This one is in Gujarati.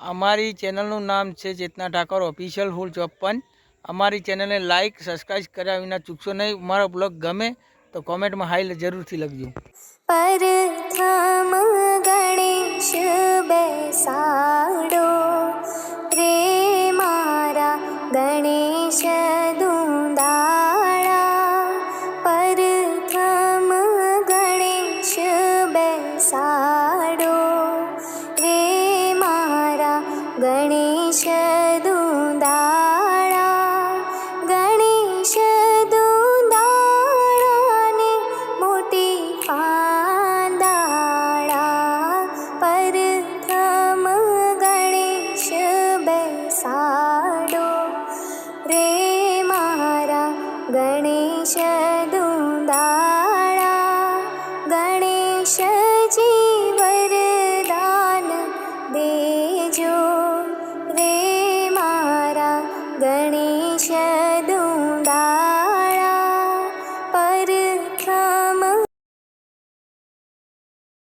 અમારી ચેનલનું નામ છે ચેતના ઠાકોર ઓફિશિયલ ફૂલ 54। અમારી ચેનલને લાઇક સબસ્ક્રાઈબ કર્યા વિના ચૂકશો નહીં। મારો બ્લોગ ગમે તો કોમેન્ટમાં હાઈ જરૂરથી લખજો। પ્રથમ ગણેશ બેસાડો રે મારા ગણેશ દુંદાળા। પ્રથમ ગણેશ બેસાડો રે મારા ગણેશ દુંદાળા। ગણેશ દુંદાળાને મોટી પાંદાળા। પ્રથમ ગણેશ બેસાડો રે મારા ગણેશ દુંદાળા। ગણેશજી વરદાન દેજો રે